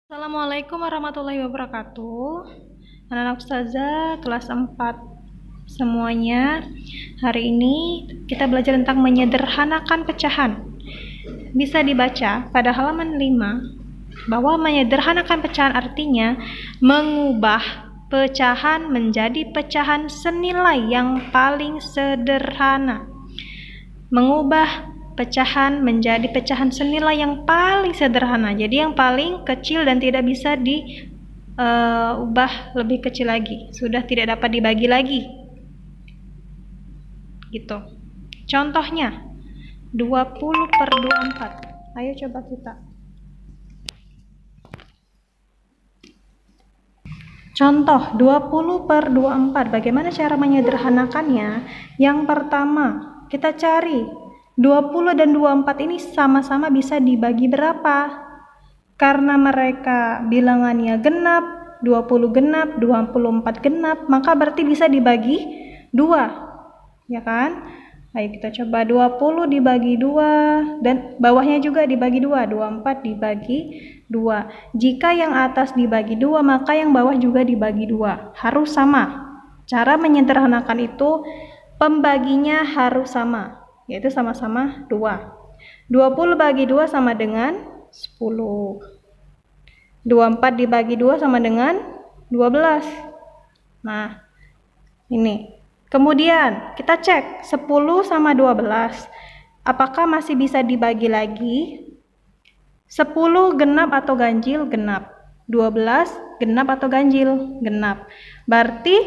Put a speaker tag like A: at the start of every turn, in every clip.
A: Assalamualaikum warahmatullahi wabarakatuh. Anak-anak Ustazah kelas 4 semuanya. Hari ini kita belajar tentang menyederhanakan pecahan. Bisa dibaca pada halaman 5 bahwa menyederhanakan pecahan artinya mengubah pecahan menjadi pecahan senilai yang paling sederhana. Mengubah pecahan menjadi pecahan senilai yang paling sederhana. Jadi yang paling kecil dan tidak bisa diubah lebih kecil lagi. Sudah tidak dapat dibagi lagi. Gitu. Contohnya 20/24. Ayo coba kita. Contoh 20/24. Bagaimana cara menyederhanakannya? Yang pertama, kita cari 20 dan 24 ini sama-sama bisa dibagi berapa? Karena mereka bilangannya genap, 20 genap, 24 genap, maka berarti bisa dibagi 2. Ya kan? Ayo kita coba 20 dibagi 2 dan bawahnya juga dibagi 2, 24 dibagi 2. Jika yang atas dibagi 2, maka yang bawah juga dibagi 2. Harus sama. Cara menyederhanakan itu pembaginya harus sama, yaitu sama-sama 2. 20 bagi 2 sama dengan 10. 24 dibagi 2 sama dengan 12. Nah, ini. Kemudian kita cek 10 sama 12. Apakah masih bisa dibagi lagi? 10 genap atau ganjil? Genap. 12 genap atau ganjil? Genap. Berarti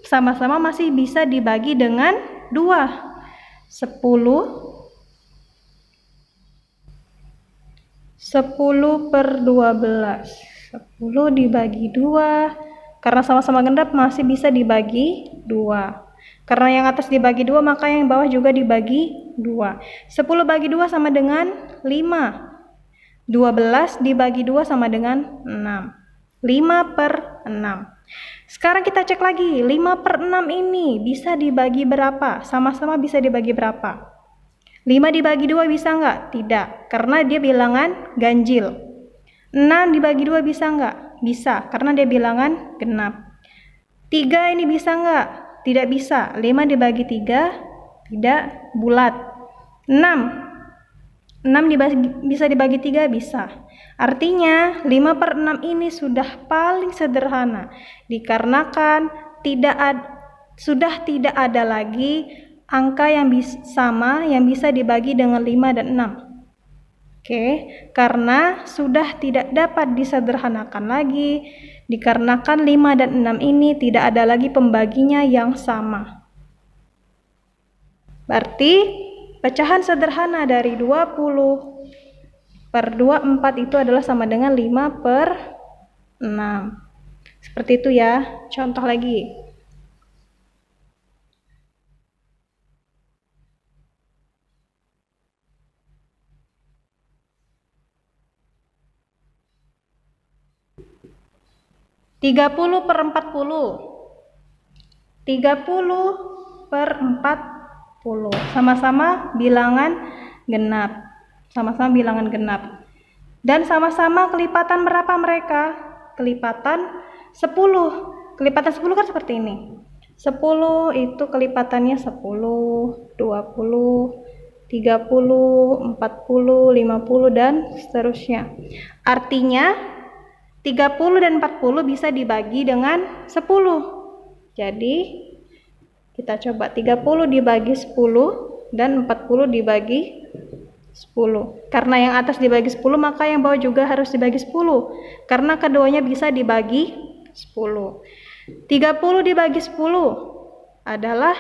A: sama-sama masih bisa dibagi dengan 2. 10/12. 10 dibagi 2. Karena sama-sama genap masih bisa dibagi 2. Karena yang atas dibagi 2, maka yang bawah juga dibagi 2. 10 bagi 2 sama dengan 5. 12 dibagi 2 sama dengan 6. 5/6. Sekarang kita cek lagi, 5/6 ini bisa dibagi berapa? Sama-sama bisa dibagi berapa? 5 dibagi 2 bisa nggak? Tidak, karena dia bilangan ganjil. 6 dibagi 2 bisa nggak? Bisa, karena dia bilangan genap. 3 ini bisa nggak? Tidak bisa. 5 dibagi 3 tidak bulat. 6 bisa dibagi 3? Bisa. Artinya 5/6 ini sudah paling sederhana, dikarenakan sudah tidak ada lagi angka yang sama yang bisa dibagi dengan 5 dan 6. Oke, karena sudah tidak dapat disederhanakan lagi, dikarenakan 5 dan 6 ini tidak ada lagi pembaginya yang sama. Berarti pecahan sederhana dari 20/24 itu adalah sama dengan 5/6. Seperti itu ya. Contoh lagi. Tiga puluh per 40. Sama-sama bilangan genap. Dan sama-sama kelipatan berapa mereka? Kelipatan 10. Kelipatan 10 kan seperti ini. 10 itu kelipatannya 10, 20, 30, 40, 50 dan seterusnya. Artinya 30 dan 40 bisa dibagi dengan 10. Jadi kita coba 30 dibagi 10 dan 40 dibagi 10. Karena yang atas dibagi 10, maka yang bawah juga harus dibagi 10. Karena keduanya bisa dibagi 10. 30 dibagi 10 adalah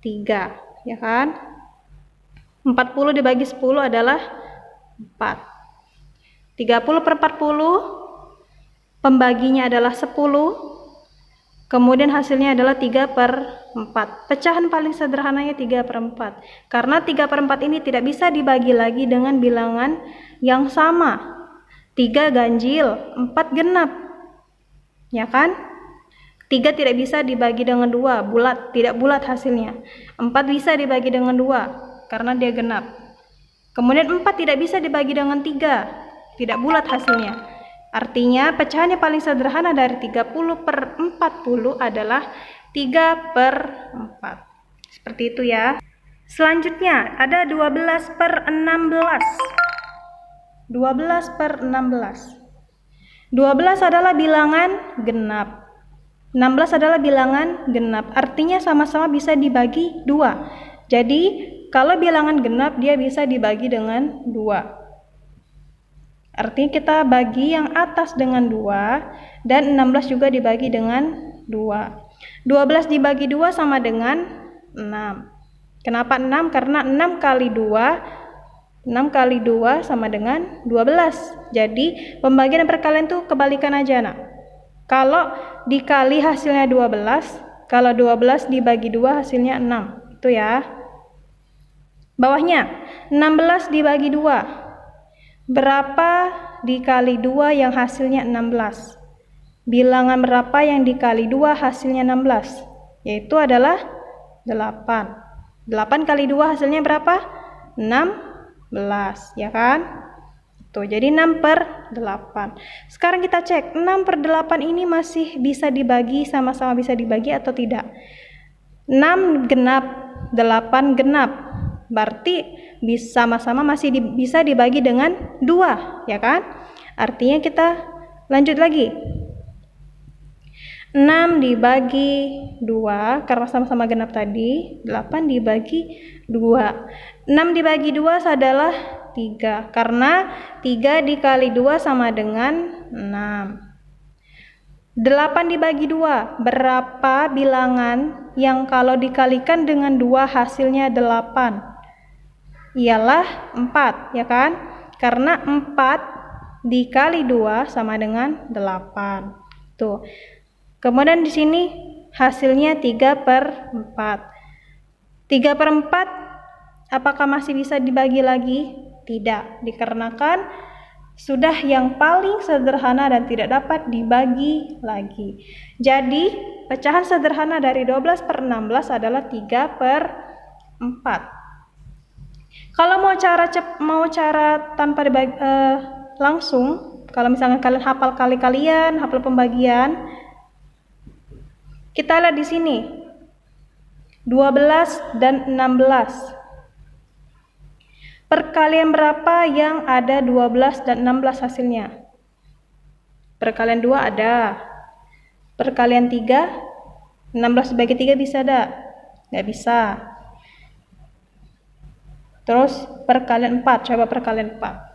A: 3, ya kan? 40 dibagi 10 adalah 4. 30/40 pembaginya adalah 10, kemudian hasilnya adalah 3/4. Pecahan paling sederhananya 3/4. Karena 3/4 ini tidak bisa dibagi lagi dengan bilangan yang sama. 3 ganjil, 4 genap. Ya kan? 3 tidak bisa dibagi dengan 2, tidak bulat hasilnya. 4 bisa dibagi dengan 2, karena dia genap. Kemudian 4 tidak bisa dibagi dengan 3, tidak bulat hasilnya. Artinya pecahan yang paling sederhana dari 30/40 adalah 3/4. Seperti itu ya. Selanjutnya ada 12/16. 12/16. 12 adalah bilangan genap. 16 adalah bilangan genap. Artinya sama-sama bisa dibagi 2. Jadi kalau bilangan genap dia bisa dibagi dengan 2. Artinya kita bagi yang atas dengan 2 dan 16 juga dibagi dengan 2. 12 dibagi 2 sama dengan 6. Kenapa 6? Karena 6 kali 2 sama dengan 12. Jadi pembagian dan perkalian itu kebalikan aja nak. Kalau dikali hasilnya 12, kalau 12 dibagi 2 hasilnya 6. Itu ya. Bawahnya 16 dibagi 2. Berapa dikali 2 yang hasilnya 16? Bilangan berapa yang dikali 2 hasilnya 16? Yaitu adalah 8. 8 kali 2 hasilnya berapa? 16, ya kan? Tuh, jadi 6/8. Sekarang kita cek, 6/8 ini masih bisa dibagi, sama-sama bisa dibagi atau tidak? 6 genap, 8 genap. Berarti sama-sama masih bisa dibagi dengan 2, ya kan? Artinya kita lanjut lagi. 6 dibagi 2, karena sama-sama genap tadi, 8 dibagi 2. 6 dibagi 2 adalah 3, karena 3 dikali 2 sama dengan 6. 8 dibagi 2, berapa bilangan yang kalau dikalikan dengan 2 hasilnya 8? Ialah 4, ya kan? Karena 4 dikali 2 sama dengan 8. Tuh. Kemudian di sini hasilnya 3/4. 3/4 apakah masih bisa dibagi lagi? Tidak, dikarenakan sudah yang paling sederhana dan tidak dapat dibagi lagi. Jadi, pecahan sederhana dari 12/16 adalah 3/4. Kalau mau cara tanpa dibagi langsung, kalau misalnya kalian hafal kali-kalian, hafal pembagian, kita lihat di sini 12 dan 16. Perkalian berapa yang ada 12 dan 16 hasilnya? Perkalian 2 ada. Perkalian 3, 16 dibagi 3 bisa ada? Nggak bisa. Terus perkalian 4, coba perkalian 4.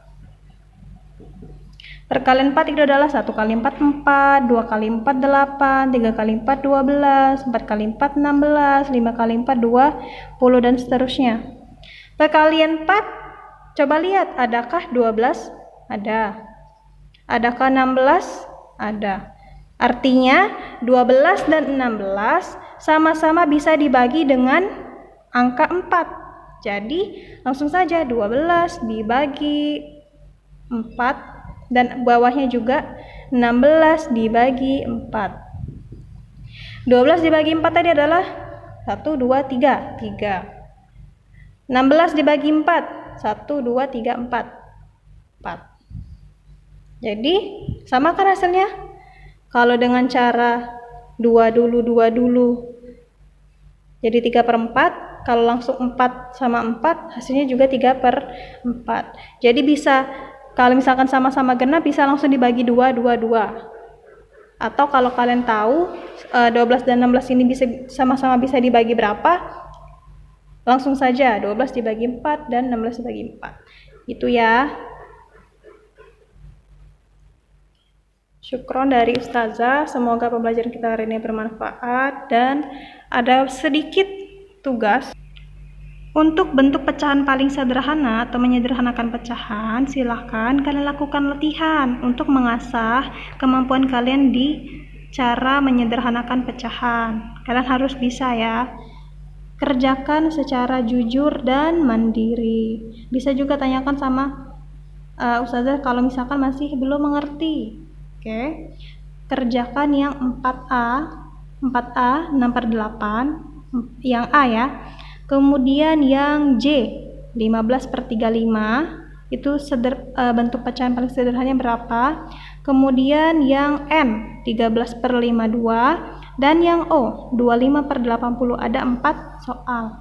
A: Perkalian 4 itu adalah 1 kali 4 4, 2 kali 4 8, 3 kali 4 12, 4 kali 4 16, 5 kali 4 20 dan seterusnya. Perkalian 4, coba lihat adakah 12? Ada. Adakah 16? Ada. Artinya 12 dan 16 sama-sama bisa dibagi dengan angka 4. Jadi langsung saja 12 dibagi 4 dan bawahnya juga 16 dibagi 4. 12 dibagi 4 tadi adalah 1, 2, 3. 3. 16 dibagi 4. 1, 2, 3, 4. 4. Jadi sama kan hasilnya? Kalau dengan cara 2 dulu. Jadi 3/4. Kalau langsung 4 sama 4 hasilnya juga 3/4. Jadi bisa, kalau misalkan sama-sama genap bisa langsung dibagi 2. Atau kalau kalian tahu 12 dan 16 ini sama-sama bisa dibagi berapa, langsung saja 12 dibagi 4 dan 16 dibagi 4. Itu ya. Syukron dari Ustazah, semoga pembelajaran kita hari ini bermanfaat dan ada sedikit tugas. Untuk bentuk pecahan paling sederhana atau menyederhanakan pecahan, silahkan kalian lakukan latihan untuk mengasah kemampuan kalian di cara menyederhanakan pecahan. Kalian harus bisa ya. Kerjakan secara jujur dan mandiri. Bisa juga tanyakan sama Ustazah kalau misalkan masih belum mengerti. Oke. Kerjakan yang 4A 6/8, yang A ya. Kemudian yang J 15/35 itu bentuk pecahan paling sederhananya berapa? Kemudian yang N 13/52 dan yang O 25/80. Ada 4 soal.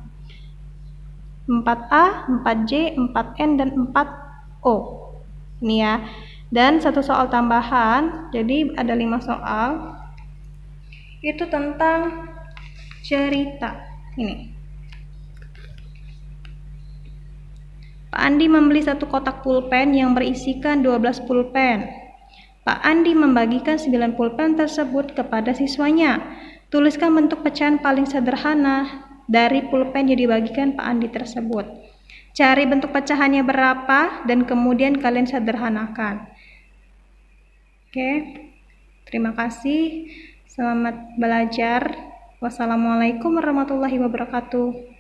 A: 4A, 4J, 4N, dan 4O. Ini ya. Dan satu soal tambahan, jadi ada 5 soal. Itu tentang cerita. Ini. Pak Andi membeli 1 kotak pulpen yang berisikan 12 pulpen. Pak Andi membagikan 9 pulpen tersebut kepada siswanya. Tuliskan bentuk pecahan paling sederhana dari pulpen yang dibagikan Pak Andi tersebut. Cari bentuk pecahannya berapa dan kemudian kalian sederhanakan. Oke, terima kasih. Selamat belajar. Wassalamualaikum warahmatullahi wabarakatuh.